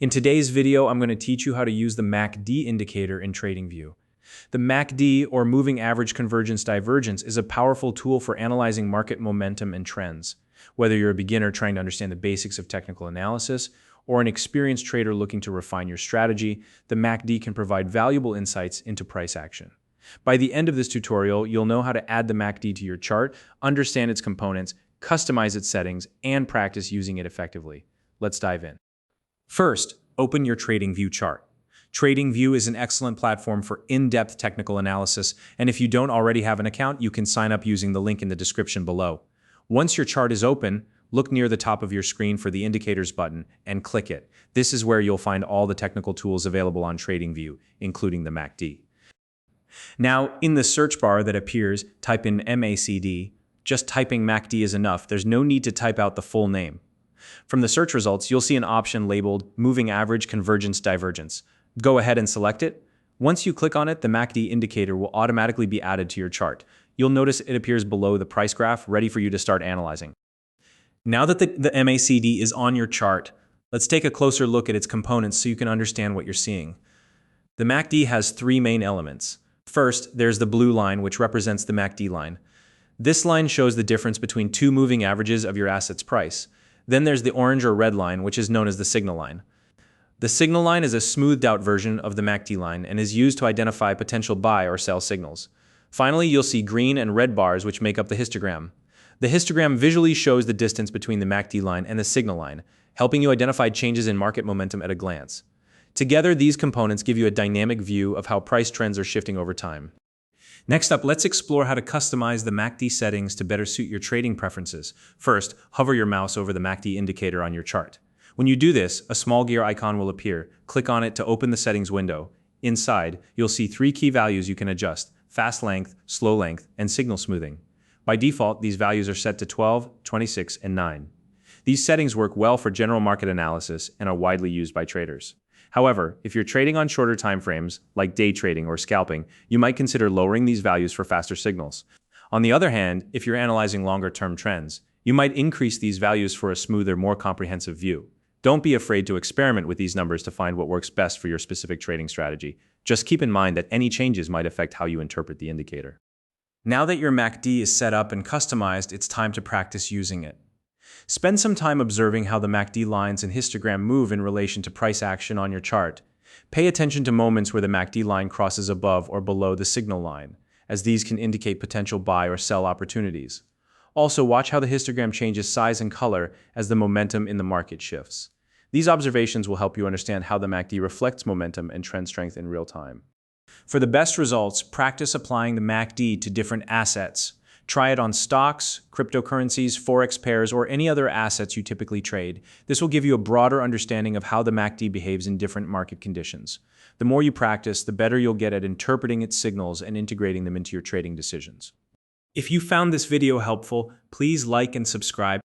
In today's video, I'm going to teach you how to use the MACD indicator in Tradingview. The MACD, or Moving Average Convergence Divergence, is a powerful tool for analyzing market momentum and trends. Whether you're a beginner trying to understand the basics of technical analysis, or an experienced trader looking to refine your strategy, the MACD can provide valuable insights into price action. By the end of this tutorial, you'll know how to add the MACD to your chart, understand its components, customize its settings, and practice using it effectively. Let's dive in. First, open your Tradingview chart. Tradingview is an excellent platform for in-depth technical analysis, and if you don't already have an account, you can sign up using the link in the description below. Once your chart is open, look near the top of your screen for the Indicators button and click it. This is where you'll find all the technical tools available on Tradingview, including the MACD. Now, in the search bar that appears, type in MACD. Just typing MACD is enough. There's no need to type out the full name. From the search results, you'll see an option labeled Moving Average Convergence Divergence. Go ahead and select it. Once you click on it, the MACD indicator will automatically be added to your chart. You'll notice it appears below the price graph, ready for you to start analyzing. Now that the MACD is on your chart, let's take a closer look at its components so you can understand what you're seeing. The MACD has three main elements. First, there's the blue line, which represents the MACD line. This line shows the difference between two moving averages of your asset's price. Then there's the orange or red line, which is known as the signal line. The signal line is a smoothed out version of the MACD line and is used to identify potential buy or sell signals. Finally, you'll see green and red bars, which make up the histogram. The histogram visually shows the distance between the MACD line and the signal line, helping you identify changes in market momentum at a glance. Together, these components give you a dynamic view of how price trends are shifting over time. Next up, let's explore how to customize the MACD settings to better suit your trading preferences. First, hover your mouse over the MACD indicator on your chart. When you do this, a small gear icon will appear. Click on it to open the settings window. Inside, you'll see three key values you can adjust: fast length, slow length, and signal smoothing. By default, these values are set to 12, 26, and 9. These settings work well for general market analysis and are widely used by traders. However, if you're trading on shorter time frames, like day trading or scalping, you might consider lowering these values for faster signals. On the other hand, if you're analyzing longer-term trends, you might increase these values for a smoother, more comprehensive view. Don't be afraid to experiment with these numbers to find what works best for your specific trading strategy. Just keep in mind that any changes might affect how you interpret the indicator. Now that your MACD is set up and customized, it's time to practice using it. Spend some time observing how the MACD lines and histogram move in relation to price action on your chart. Pay attention to moments where the MACD line crosses above or below the signal line, as these can indicate potential buy or sell opportunities. Also, watch how the histogram changes size and color as the momentum in the market shifts. These observations will help you understand how the MACD reflects momentum and trend strength in real time. For the best results, practice applying the MACD to different assets. Try it on stocks, cryptocurrencies, forex pairs, or any other assets you typically trade. This will give you a broader understanding of how the MACD behaves in different market conditions. The more you practice, the better you'll get at interpreting its signals and integrating them into your trading decisions. If you found this video helpful, please like and subscribe.